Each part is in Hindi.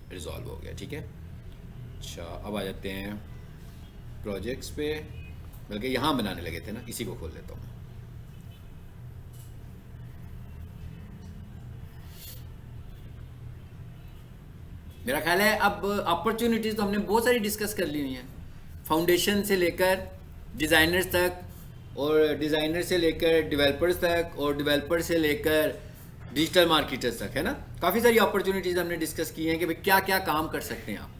रिजॉल्व हो गया, ठीक है। अच्छा, अब आ जाते हैं प्रोजेक्ट्स पे, बल्कि यहाँ बनाने लगे थे ना, इसी को खोल लेता हूँ। मेरा ख्याल है अब अपॉर्चुनिटीज़ तो हमने बहुत सारी डिस्कस कर ली हुई हैं, फाउंडेशन से लेकर डिज़ाइनर्स तक, और डिज़ाइनर से लेकर डेवलपर्स तक, और डेवलपर से लेकर डिजिटल मार्केटर्स तक, है ना। काफ़ी सारी अपॉर्चुनिटीज़ हमने डिस्कस की हैं कि भाई क्या क्या काम कर सकते हैं आप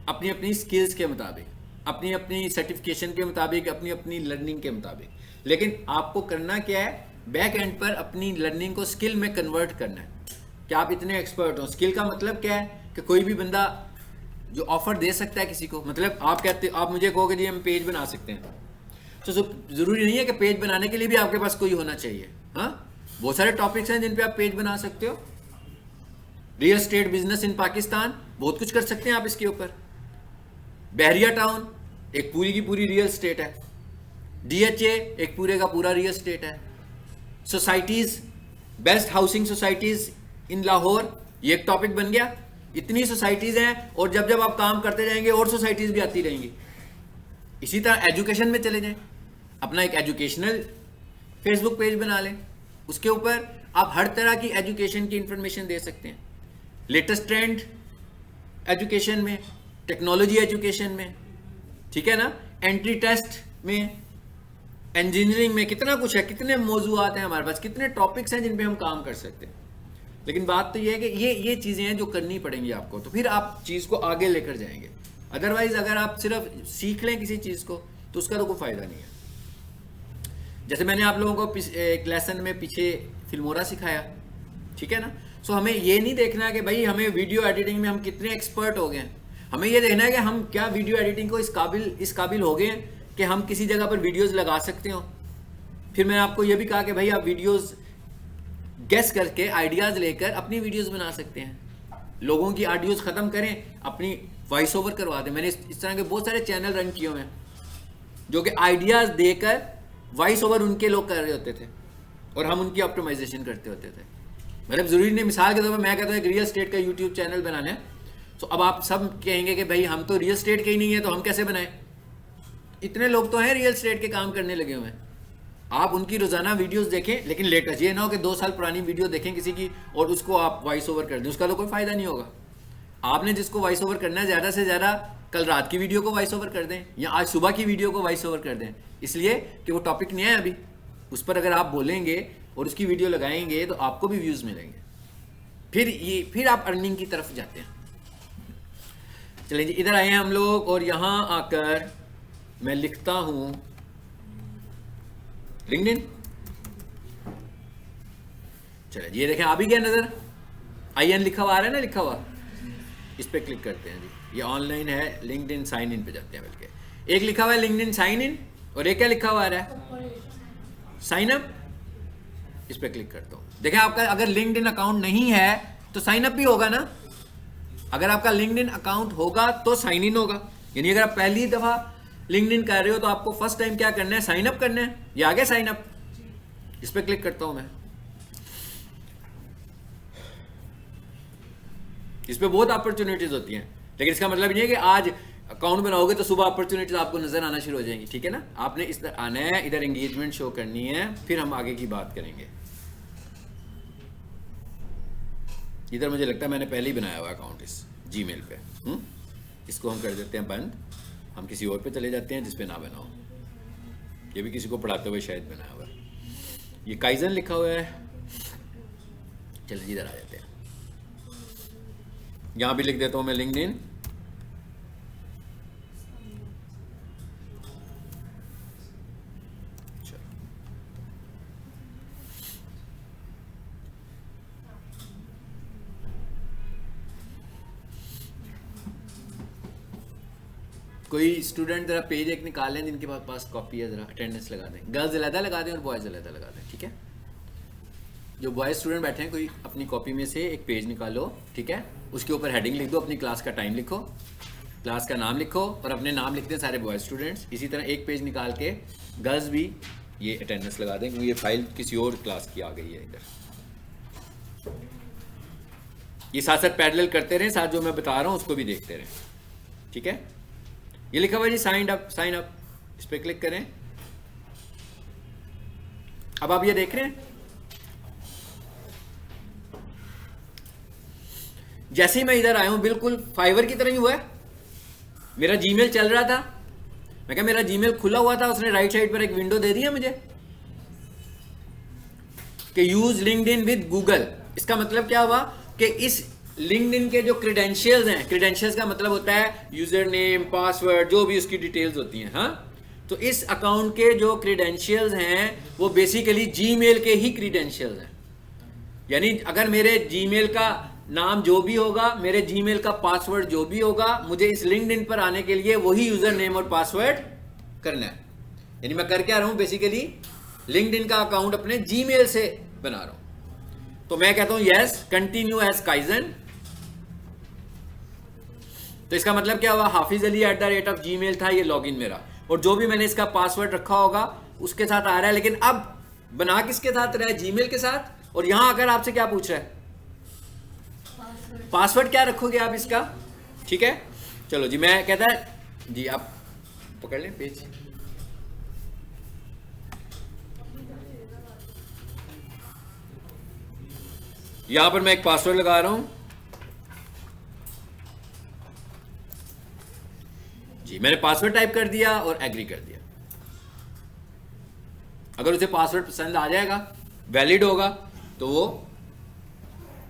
अपनी अपनी स्किल्स के मुताबिक, अपनी अपनी सर्टिफिकेशन के मुताबिक, अपनी अपनी लर्निंग के मुताबिक। लेकिन आपको करना क्या है, बैक एंड पर अपनी लर्निंग को स्किल में कन्वर्ट करना है कि आप इतने एक्सपर्ट हो। स्किल का मतलब क्या है कि कोई भी बंदा जो ऑफर दे सकता है किसी को, मतलब आप कहते, आप मुझे कहोगे जी हम पेज बना सकते हैं, तो ज़रूरी नहीं है कि पेज बनाने के लिए भी आपके पास कोई होना चाहिए। हाँ, बहुत सारे टॉपिक्स हैं जिन पे आप पेज बना सकते हो। Real estate business in Pakistan, बहुत कुछ कर सकते हैं आप इसके ऊपर। बहरिया टाउन एक पूरी की पूरी रियल स्टेट है। DHA एक पूरे का पूरा रियल स्टेट है। सोसाइटीज़, बेस्ट हाउसिंग सोसाइटीज़ इन लाहौर, ये एक टॉपिक बन गया। इतनी सोसाइटीज़ हैं, और जब जब आप काम करते जाएंगे और सोसाइटीज़ भी आती रहेंगी। इसी तरह एजुकेशन में चले जाएं, अपना एक एजुकेशनल फेसबुक पेज बना लें, उसके ऊपर आप हर तरह की एजुकेशन की इंफॉर्मेशन दे सकते हैं। लेटेस्ट ट्रेंड एजुकेशन में, टेक्नोलॉजी एजुकेशन में, ठीक है ना, एंट्री टेस्ट में, इंजीनियरिंग में, कितना कुछ है, कितने मौजूआत हैं हमारे पास, कितने टॉपिक्स हैं जिन पे हम काम कर सकते हैं। लेकिन बात तो ये है कि ये चीज़ें हैं जो करनी पड़ेंगी आपको, तो फिर आप चीज़ को आगे लेकर जाएंगे। अदरवाइज अगर आप सिर्फ सीख लें किसी चीज़ को तो उसका तो कोई फ़ायदा नहीं है। जैसे मैंने आप लोगों को एक लेसन में पीछे फिल्मोरा सिखाया, ठीक है ना। सो हमें ये नहीं देखना है कि भाई हमें वीडियो एडिटिंग में हम कितने एक्सपर्ट हो गए हैं। हमें ये देखना है कि हम क्या वीडियो एडिटिंग को इस काबिल हो गए हैं कि हम किसी जगह पर वीडियोस लगा सकते हो। फिर मैंने आपको ये भी कहा कि भाई आप वीडियोस गेस करके आइडियाज़ लेकर अपनी वीडियोस बना सकते हैं। लोगों की ऑडियोज ख़त्म करें, अपनी वॉइस ओवर करवा दें। मैंने इस तरह के बहुत सारे चैनल रन किए हुए हैं जो कि आइडियाज़ देकर वॉइस ओवर उनके लोग कर रहे होते थे और हम उनकी ऑप्टिमाइजेशन करते होते थे। मतलब ज़रूरी नहीं, मिसाल के तौर पर मैं कहता हूँ एक रियल स्टेट का यूट्यूब चैनल बनाना है, तो अब आप सब कहेंगे कि भाई हम तो रियल स्टेट के ही नहीं है, तो हम कैसे बनाएं। इतने लोग तो हैं रियल स्टेट के काम करने लगे हुए हैं। आप उनकी रोज़ाना वीडियोस देखें, लेकिन लेटेस्ट, ये ना हो कि 2 साल पुरानी वीडियो देखें किसी की और उसको आप वॉइस ओवर कर दें, उसका तो कोई फ़ायदा नहीं होगा। आपने जिसको वॉइस ओवर करना है, ज़्यादा से ज़्यादा कल रात की वीडियो को वॉइस ओवर कर दें या आज सुबह की वीडियो को वॉइस ओवर कर दें, इसलिए कि वो टॉपिक नहीं है अभी, उस पर अगर आप बोलेंगे और उसकी वीडियो लगाएंगे तो आपको भी व्यूज़ मिलेंगे। फिर आप अर्निंग की तरफ जाते हैं। चलिए जी, इधर आए हैं हम लोग और यहाँ आकर मैं लिखता हूँ लिंक्डइन। चलिए ये देखें, आ भी गया नज़र, IN लिखा हुआ आ रहा है ना, लिखा हुआ, इस पर क्लिक करते हैं जी। ये ऑनलाइन है, लिंक्डइन साइन इन पे जाते हैं। बल्कि एक लिखा हुआ है लिंक्डइन साइन इन, और एक क्या लिखा हुआ आ रहा है, साइन अप। इस पर क्लिक करता हूँ। देखें, आपका अगर लिंक्डइन अकाउंट नहीं है तो साइन अप भी होगा ना। अगर आपका लिंक्डइन अकाउंट होगा तो साइन इन होगा, यानी अगर आप पहली दफ़ा लिंक्डइन कर रहे हो तो आपको फर्स्ट टाइम क्या करना है, साइन अप करना है। ये आगे साइन अप, इस पर क्लिक करता हूं मैं। इस पर बहुत अपॉर्चुनिटीज होती हैं, लेकिन इसका मतलब नहीं है कि आज अकाउंट बनाओगे तो सुबह अपॉर्चुनिटीज आपको नजर आना शुरू हो जाएंगी, ठीक है ना। आपने इस तरह आना है, इधर एंगेजमेंट शो करनी है, फिर हम आगे की बात करेंगे। इधर मुझे लगता है मैंने पहले ही बनाया हुआ अकाउंट इस जीमेल पे। इसको हम कर देते हैं बंद, हम किसी और पे चले जाते हैं जिस पे ना बनाओ। ये भी किसी को पढ़ाते हुए शायद बनाया हुआ है। ये काइजन लिखा हुआ है। चलिए इधर आ जाते हैं, यहाँ भी लिख देता हूँ मैं लिंक्डइन। कोई स्टूडेंट ज़रा पेज एक निकाल लें जिनके पास कॉपी है, ज़रा अटेंडेंस लगा दें। गर्ल्स अलहदा लगा दें और बॉयज़ अलहदा लगा दें, ठीक है। जो बॉयज़ स्टूडेंट बैठे हैं, कोई अपनी कॉपी में से एक पेज निकालो, ठीक है। उसके ऊपर हेडिंग लिख दो, अपनी क्लास का टाइम लिखो, क्लास का नाम लिखो और अपने नाम लिखते हैं सारे बॉयज़ स्टूडेंट्स। इसी तरह एक पेज निकाल के गर्ल्स भी ये अटेंडेंस लगा दें, क्योंकि ये फाइल किसी और क्लास की आ गई है इधर। ये साथ साथ पैरेलल करते रहें, साथ जो मैं बता रहा हूँ उसको भी देखते रहें, ठीक है। ये लिखा हुआ जी साइन अप, साइन अप, इस पर क्लिक करें। अब आप ये देख रहे हैं, जैसे ही मैं इधर आया हूं बिल्कुल फाइवर की तरह ही हुआ है। मेरा जीमेल चल रहा था, मैं क्या मेरा जीमेल खुला हुआ था, उसने राइट साइड पर एक विंडो दे दी है मुझे कि यूज लिंक्डइन विद गूगल। इसका मतलब क्या हुआ कि इस लिंक्डइन के जो क्रेडेंशियल्स हैं, क्रेडेंशियल्स का मतलब होता है यूजर नेम, पासवर्ड, जो भी उसकी डिटेल्स होती हैं, हाँ। तो इस अकाउंट के जो क्रेडेंशियल्स हैं वो बेसिकली जीमेल के ही क्रेडेंशियल्स हैं। यानी अगर मेरे जीमेल का नाम जो भी होगा, मेरे जीमेल का पासवर्ड जो भी होगा, मुझे इस लिंक्डइन पर आने के लिए वही यूजर नेम और पासवर्ड करना है। यानी मैं कर क्या रहा हूं, बेसिकली लिंक्डइन का अकाउंट अपने जीमेल से बना रहा हूं। तो मैं कहता हूं यस कंटिन्यू एज काइजन। तो इसका मतलब क्या हुआ, हाफिज अली @gmail था ये लॉगिन मेरा, और जो भी मैंने इसका पासवर्ड रखा होगा उसके साथ आ रहा है। लेकिन अब बना किसके साथ रहा है, जीमेल के साथ। और यहां अगर आपसे क्या पूछ रहा है, पासवर्ड क्या रखोगे आप इसका, ठीक है। चलो जी, मैं कहता है जी आप पकड़ लें पेज। यहां पर मैं एक पासवर्ड लगा रहा हूं जी, मैंने पासवर्ड टाइप कर दिया और एग्री कर दिया। अगर उसे पासवर्ड पसंद आ जाएगा, वैलिड होगा, तो वो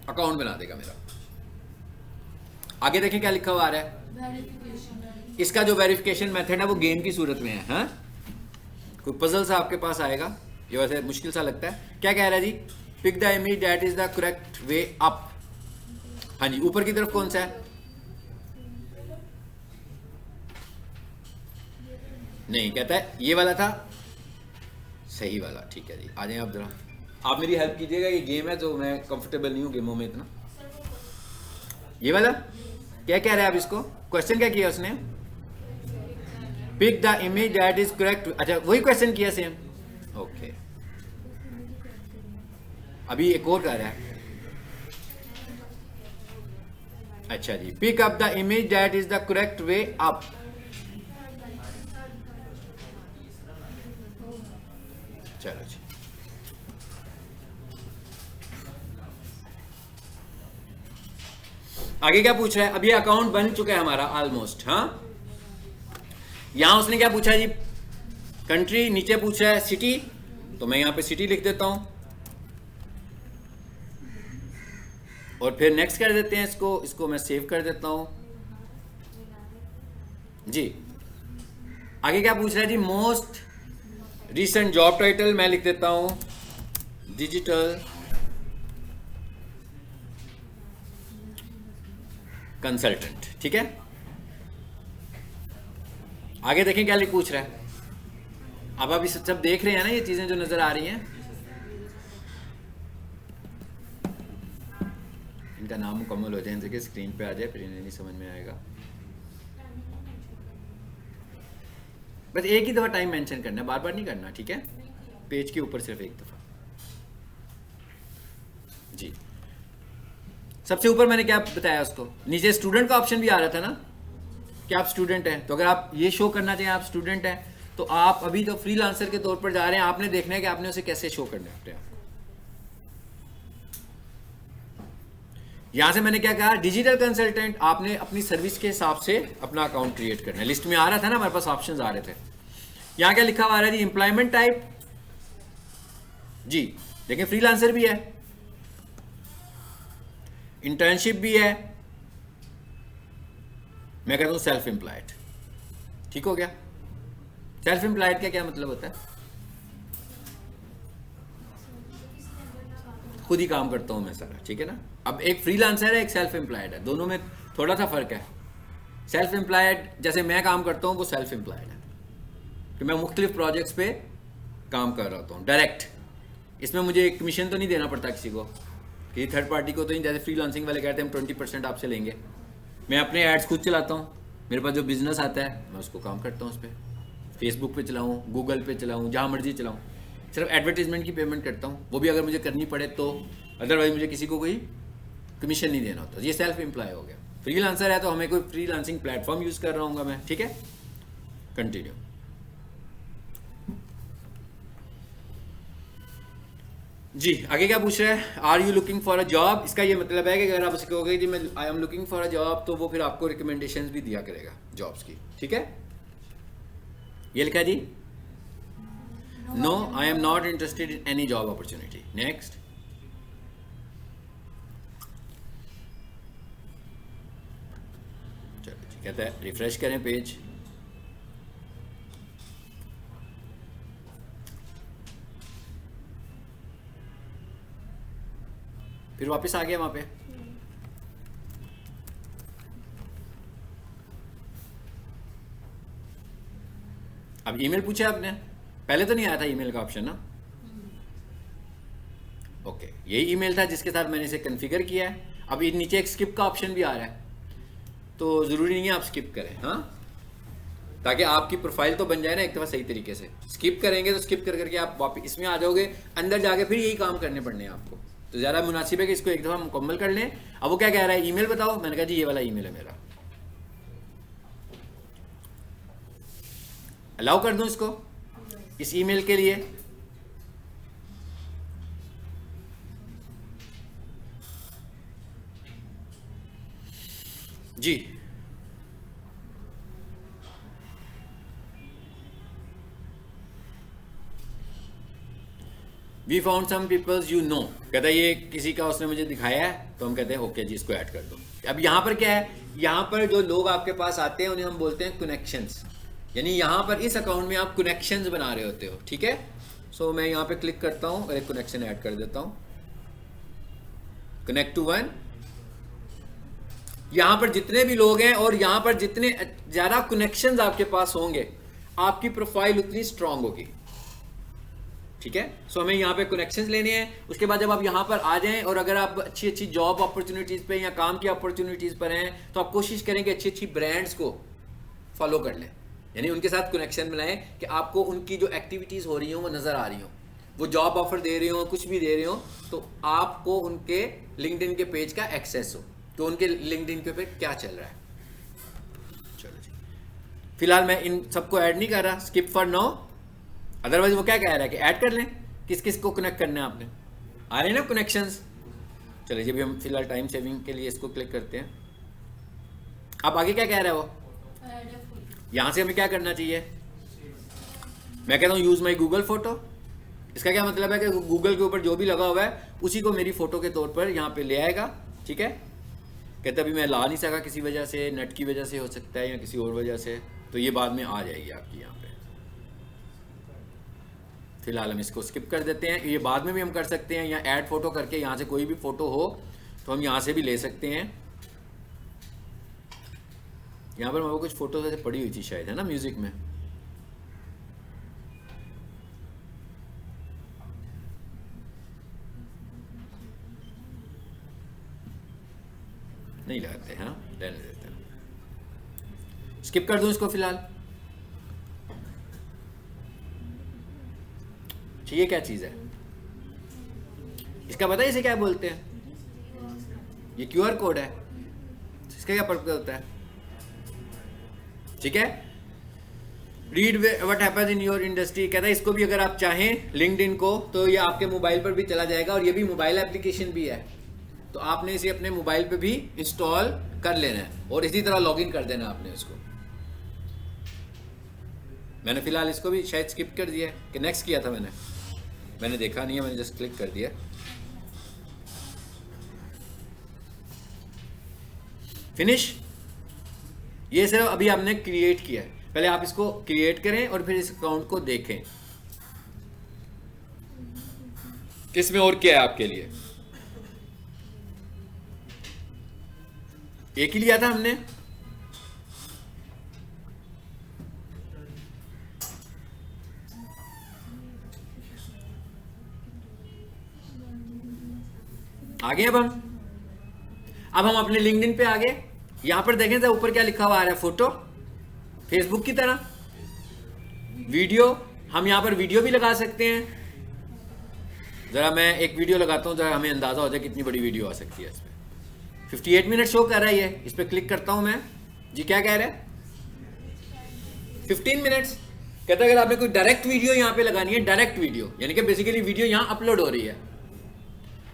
अकाउंट बना देगा मेरा। आगे देखें क्या लिखा हुआ आ रहा है। इसका जो वेरिफिकेशन मेथड है वो गेम की सूरत में है, हाँ? कोई पजल सा आपके पास आएगा, ये वैसे मुश्किल सा लगता है। क्या कह रहा है जी, pick the image that is the correct way up. हाँ जी, ऊपर की तरफ कौन सा है, नहीं कहता है ये वाला था सही वाला, ठीक है जी। आ जाए आप जरा, आप मेरी हेल्प कीजिएगा, ये गेम है तो मैं कंफर्टेबल नहीं हूँ गेमों में इतना। ये वाला क्या कह रहा है आप इसको, क्वेश्चन क्या किया उसने, pick the image that is correct. अच्छा वही क्वेश्चन किया सेम, ओके। अभी एक और कह रहा है, अच्छा जी, pick up the image that is the correct way up. चलो जी, आगे क्या पूछ रहा है। अब ये अकाउंट बन चुका है हमारा ऑलमोस्ट, हाँ। यहां उसने क्या पूछा जी, कंट्री, नीचे पूछ रहा है सिटी, तो मैं यहां पे सिटी लिख देता हूं और फिर नेक्स्ट कर देते हैं इसको मैं सेव कर देता हूं जी। आगे क्या पूछ रहा है जी, मोस्ट रीसेंट जॉब टाइटल मैं लिख देता हूं डिजिटल कंसल्टेंट, ठीक है। आगे देखें क्या पूछ रहा है। अब आप इस सब देख रहे हैं ना, ये चीजें जो नजर आ रही हैं, इनका नाम मुकम्मल हो जाए, देखिए स्क्रीन पे आ जाए, फिर इन्हें नहीं समझ में आएगा। बस एक ही दफा टाइम मेंशन करना है, बार बार नहीं करना, ठीक है। पेज के ऊपर सिर्फ एक दफा जी। सबसे ऊपर मैंने क्या बताया उसको, नीचे स्टूडेंट का ऑप्शन भी आ रहा था ना कि आप स्टूडेंट हैं। तो अगर आप ये शो करना चाहिए आप स्टूडेंट हैं, तो आप अभी तो फ्रीलांसर के तौर पर जा रहे हैं, आपने देखना है कि आपने उसे कैसे शो करना है अपने आप। यहां से मैंने क्या कहा, डिजिटल कंसल्टेंट, आपने अपनी सर्विस के हिसाब से अपना अकाउंट क्रिएट करना है। लिस्ट में आ रहा था ना हमारे पास, ऑप्शंस आ रहे थे। यहां क्या लिखा हुआ आ रहा है जी, एम्प्लॉयमेंट टाइप जी, देखिए फ्रीलांसर भी है, इंटर्नशिप भी है, मैं कहता हूं सेल्फ एम्प्लॉयड। ठीक हो गया। सेल्फ एम्प्लॉयड का क्या मतलब होता है, खुद ही काम करता हूं मैं सारा, ठीक है ना। अब एक फ्रीलांसर है, एक सेल्फ एम्प्लॉयड है, दोनों में थोड़ा सा फर्क है। सेल्फ एम्प्लॉयड जैसे मैं काम करता हूं वो सेल्फ एम्प्लॉयड है कि मैं मुख्तलिफ प्रोजेक्ट्स पे काम कर रहा हूँ डायरेक्ट। इसमें मुझे कमीशन तो नहीं देना पड़ता किसी को, कि थर्ड पार्टी को तो नहीं। जैसे फ्रीलांसिंग वाले कहते हैं हम 20% आपसे लेंगे, मैं अपने एड्स खुद चलाता हूँ, मेरे पास जो बिजनेस आता है मैं उसको काम करता हूँ उस पर, फेसबुक पे चलाऊँ, गूगल पे चलाऊँ, जहाँ मर्जी चलाऊँ, सिर्फ एडवर्टीजमेंट की पेमेंट करता हूँ, वो भी अगर मुझे करनी पड़े तो। अदरवाइज मुझे किसी को कोई कमीशन नहीं देना होता, ये सेल्फ एम्प्लॉय हो गया। फ्रीलांसर है तो हमें कोई फ्रीलांसिंग प्लेटफॉर्म यूज़ कर रहा हूँ मैं, ठीक है। कंटिन्यू। जी आगे क्या पूछ रहा है, are you looking for a job. इसका ये मतलब है कि अगर आप उसे कहोगे कि मैं I am looking for a job, तो वो फिर आपको रिकमेंडेशंस भी दिया करेगा जॉब्स की, ठीक है। ये लिखा जी, no I am not interested in any job opportunity. Next. चलो जी, कहता है रिफ्रेश करें पेज। फिर वापस आ गया वहां पे। अब ईमेल पूछा आपने, पहले तो नहीं आया था ईमेल का ऑप्शन ना। ओके, यही ईमेल था जिसके साथ मैंने इसे कॉन्फ़िगर किया है। अब ये नीचे एक स्किप का ऑप्शन भी आ रहा है, तो ज़रूरी नहीं है आप स्किप करें, हाँ, ताकि आपकी प्रोफाइल तो बन जाए ना एक दफ़ा सही तरीके से। स्किप करेंगे तो स्किप कर करके आप वापस इसमें आ जाओगे, अंदर जाके फिर यही काम करने पड़ने हैं आपको। तो ज़्यादा मुनासिब है कि इसको एक दफ़ा मुकम्मल कर लें। अब वो क्या कह रहा है, ईमेल बताओ। मैंने कहा जी ये वाला ईमेल है मेरा, अलाउ कर दूं इसको इस ईमेल के लिए। जी we found some peoples you know, कहता है ये किसी का उसने मुझे दिखाया है, तो हम कहते हैं ओके जी इसको ऐड कर दो। अब यहाँ पर क्या है, यहाँ पर जो लोग आपके पास आते हैं उन्हें हम बोलते हैं कनेक्शंस, यानी यहाँ पर इस अकाउंट में आप कनेक्शंस बना रहे होते हो, ठीक है। सो मैं यहाँ पे क्लिक करता हूँ और एक कनेक्शन ऐड कर देता हूँ, कनेक्ट टू वन। यहाँ पर जितने भी लोग हैं और यहाँ पर जितने ज़्यादा कनेक्शंस आपके पास होंगे, आपकी प्रोफाइल उतनी स्ट्रांग होगी, ठीक है। सो हमें यहाँ पे कनेक्शंस लेने हैं। उसके बाद जब आप यहाँ पर आ जाएं और अगर आप अच्छी अच्छी जॉब अपॉर्चुनिटीज़ पे या काम की अपॉर्चुनिटीज़ पर हैं, तो आप कोशिश करें कि अच्छी अच्छी ब्रांड्स को फॉलो कर लें, यानी उनके साथ कनेक्शन बनाएं कि आपको उनकी जो एक्टिविटीज़ हो रही हो वो नज़र आ रही हो, वो जॉब ऑफर दे रहे हो, कुछ भी दे रहे हो, तो आपको उनके लिंक्डइन के पेज का एक्सेस हो, तो उनके लिंक्डइन के पे क्या चल रहा है। चलो जी, फिलहाल मैं इन सबको ऐड नहीं कर रहा, स्किप फॉर नाउ। अदरवाइज वो क्या कह रहा है कि ऐड कर लें, किस किस को कनेक्ट करना है आपने, आ रहे हैं ना कनेक्शंस। चलिए जी, भी हम फिलहाल टाइम सेविंग के लिए इसको क्लिक करते हैं। अब आगे क्या कह रहा है वो, यहाँ से हमें क्या करना चाहिए। मैं कहता हूँ यूज़ माई गूगल फोटो। इसका क्या मतलब है कि गूगल के ऊपर जो भी लगा हुआ है उसी को मेरी फ़ोटो के तौर पर यहाँ पे ले आएगा, ठीक है। कहते अभी मैं ला नहीं सका किसी वजह से, नेट की वजह से हो सकता है या किसी और वजह से, तो ये बाद में आ जाएगी आपकी यहाँ पे। फिलहाल हम इसको स्किप कर देते हैं, ये बाद में भी हम कर सकते हैं, या ऐड फोटो करके यहाँ से कोई भी फ़ोटो हो तो हम यहाँ से भी ले सकते हैं। यहाँ पर मेरे को कुछ फ़ोटो ऐसे पड़ी हुई थी शायद, है ना, म्यूज़िक में। नहीं लगाते हैं, रहने देते हैं, स्किप कर दूं इसको फिलहाल। ये क्या चीज़ है, इसका पता है इसे क्या बोलते हैं, ये QR कोड है, इसका क्या पर्पस होता है, ठीक है। Read what happens in your industry, कहता है इसको भी अगर आप चाहें लिंक्डइन को, तो ये आपके मोबाइल पर भी चला जाएगा, और ये भी मोबाइल एप्लीकेशन भी है, तो आपने इसे अपने मोबाइल पे भी इंस्टॉल कर लेना है और इसी तरह लॉगिन कर देना आपने उसको। मैंने फिलहाल इसको भी शायद स्किप कर दिया है कि नेक्स्ट किया था मैंने देखा नहीं है, मैंने जस्ट क्लिक कर दिया। फिनिश। ये सिर्फ अभी आपने क्रिएट किया है, पहले आप इसको क्रिएट करें और फिर इस अकाउंट को देखें इसमें और क्या है आपके लिए। एक ही लिया था हमने, आगे अब हम अपने लिंक्डइन पे आ गए। यहां पर देखें तो ऊपर क्या लिखा हुआ आ रहा है, फोटो, फेसबुक की तरह। वीडियो, हम यहां पर वीडियो भी लगा सकते हैं। जरा मैं एक वीडियो लगाता हूं, जरा हमें अंदाजा हो जाए कितनी बड़ी वीडियो आ सकती है इसमें। 58 मिनट शो कर रहा है ये, इस पर क्लिक करता हूं मैं जी, क्या कह रहा है 15 मिनट्स। कहता है अगर आपने कोई डायरेक्ट वीडियो यहाँ पे लगानी है, डायरेक्ट वीडियो यानी कि बेसिकली वीडियो यहाँ अपलोड हो रही है,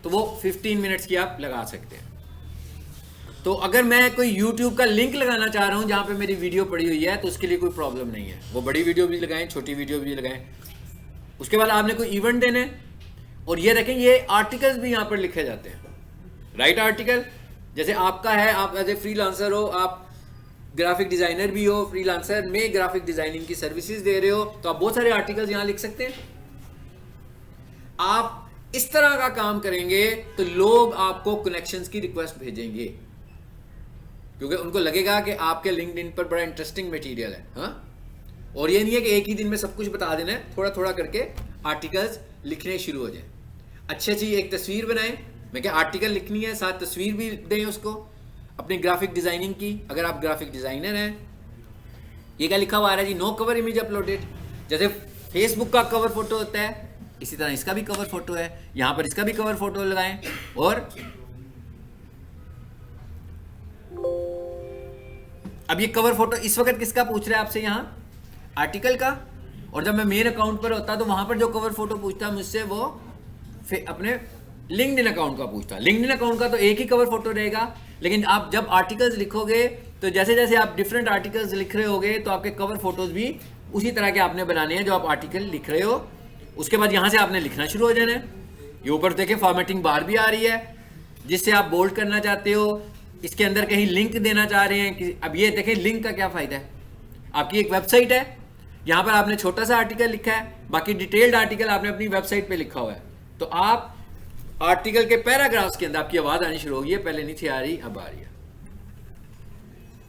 तो वो 15 मिनट्स की आप लगा सकते हैं। तो अगर मैं कोई YouTube का लिंक लगाना चाह रहा हूँ जहाँ पे मेरी वीडियो पड़ी हुई है, तो उसके लिए कोई प्रॉब्लम नहीं है, वो बड़ी वीडियो भी लगाएं, छोटी वीडियो भी लगाएं। उसके बाद आपने कोई इवेंट देने, और ये देखें ये आर्टिकल्स भी यहाँ पर लिखे जाते हैं, राइट आर्टिकल। जैसे आपका है, आप एज ए फ्रीलांसर हो, आप ग्राफिक डिजाइनर भी हो, फ्रीलांसर में ग्राफिक डिजाइनिंग की सर्विसेज दे रहे हो, तो आप बहुत सारे आर्टिकल्स यहाँ लिख सकते हैं। आप इस तरह का काम करेंगे तो लोग आपको कनेक्शंस की रिक्वेस्ट भेजेंगे, क्योंकि उनको लगेगा कि आपके लिंक्डइन पर बड़ा इंटरेस्टिंग मटेरियल है। हाँ, और ये नहीं है कि एक ही दिन में सब कुछ बता देना है, थोड़ा थोड़ा करके आर्टिकल्स लिखने शुरू हो जाए। अच्छी अच्छी एक तस्वीर बनाएं, मैं क्या आर्टिकल लिखनी है साथ तस्वीर भी दें उसको अपनी ग्राफिक डिजाइनिंग की, अगर आप ग्राफिक डिजाइनर हैं। ये क्या लिखा हुआ आ रहा है जी, नो कवर इमेज अपलोडेड। जैसे फेसबुक का कवर फोटो होता है, इसी तरह इसका भी कवर फोटो है, यहां पर इसका भी कवर फोटो लगाएं। और अब ये कवर फोटो इस वक्त किसका पूछ रहा है आपसे, यहां आर्टिकल का। और जब मैं मेन अकाउंट पर होता तो वहां पर जो कवर फोटो पूछता मुझसे, वो अपने लिंक्डइन अकाउंट का पूछता। लिंक्डइन अकाउंट का तो एक ही कवर फोटो रहेगा, लेकिन आप जब आर्टिकल्स लिखोगे तो जैसे जैसे आप डिफरेंट आर्टिकल्स लिख रहे होगे, तो आपके कवर फोटोज भी उसी तरह के आपने बनाने हैं जो आप आर्टिकल लिख रहे हो। उसके बाद यहां से आपने लिखना शुरू हो जाना है। ये ऊपर देखें फॉर्मेटिंग बार भी आ रही है, जिससे आप बोल्ड करना चाहते हो, इसके अंदर कहीं लिंक देना चाह रहे हैं कि, अब ये देखें लिंक का क्या फायदा है। आपकी एक वेबसाइट है, यहां पर आपने छोटा सा आर्टिकल लिखा है, बाकी डिटेल्ड आर्टिकल आपने अपनी वेबसाइट पे लिखा हुआ है। तो आप आर्टिकल के पैराग्राफ्स के अंदर आपकी आवाज आनी शुरू होगी, पहले नहीं थी आ रही, अब आ रही है।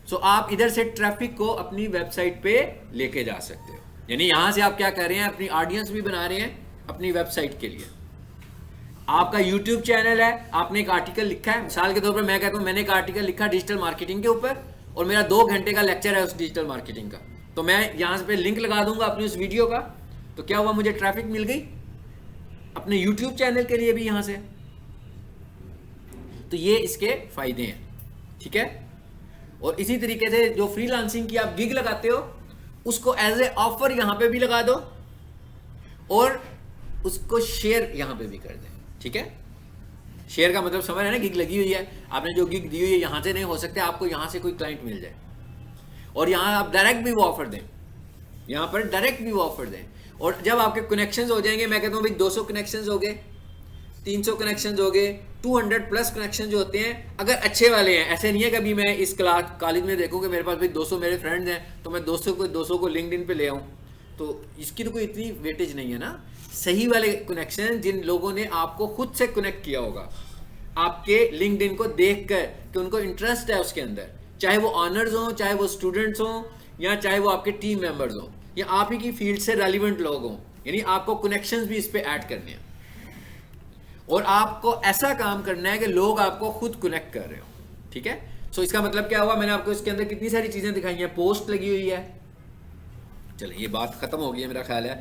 सो आप इधर से ट्रैफिक को अपनी वेबसाइट पे लेके जा सकते हो। यानी यहां से आप क्या कर रहे हैं, अपनी ऑडियंस भी बना रहे हैं अपनी वेबसाइट के लिए। आपका यूट्यूब चैनल है, आपने एक आर्टिकल लिखा है, मिसाल के तौर पर मैं कहता हूं मैंने एक आर्टिकल लिखा डिजिटल मार्केटिंग के ऊपर, और मेरा 2 घंटे का लेक्चर है उस डिजिटल मार्केटिंग का, तो मैं यहां पे लिंक लगा दूंगा अपनी उस वीडियो का, तो क्या हुआ, मुझे ट्रैफिक मिल गई अपने यूट्यूब चैनल के लिए भी यहां से। तो ये इसके फायदे हैं, ठीक है। और इसी तरीके से जो फ्रीलांसिंग की आप गिग लगाते हो, उसको एज ए ऑफर यहां पे भी लगा दो, और उसको शेयर यहां पे भी कर दें, ठीक है। शेयर का मतलब समझ है ना, गिग लगी हुई है, आपने जो गिग दी हुई है यहां से नहीं हो सकते, आपको यहां से कोई क्लाइंट मिल जाए, और यहां आप डायरेक्ट भी वो ऑफर दें, यहां पर डायरेक्ट भी वो ऑफर दें। और जब आपके कनेक्शंस हो जाएंगे, मैं कहता हूं भाई 200 कनेक्शंस हो गए, 300 कनेक्शंस हो गए, 200 प्लस कनेक्शन जो होते हैं, अगर अच्छे वाले हैं, ऐसे नहीं है कि अभी मैं इस कॉलेज में देखूं कि मेरे पास भाई 200 मेरे फ्रेंड्स हैं, तो मैं 200 को लिंक्डइन पे ले आऊं, तो इसकी तो कोई इतनी वेटेज नहीं है ना। सही वाले कनेक्शन, जिन लोगों ने आपको खुद से कनेक्ट किया होगा, आपके लिंक्डइन को देख कर कि उनको इंटरेस्ट है उसके अंदर, चाहे वो ऑनर्स हों, चाहे वो स्टूडेंट्स हों, या चाहे वो आपके टीम मेंबर्स हों, या आप ही की फील्ड से रेलिवेंट लोग हों, यानी आपको कनेक्शंस भी इस पे ऐड करने हैं। और आपको ऐसा काम करना है कि लोग आपको खुद कनेक्ट कर रहे हो, ठीक है। सो इसका मतलब क्या हुआ, मैंने आपको इसके अंदर कितनी सारी चीजें दिखाई हैं, पोस्ट लगी हुई है। चलिए ये बात खत्म हो गई है मेरा ख्याल है,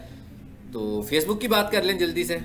तो फेसबुक की बात कर लें जल्दी से।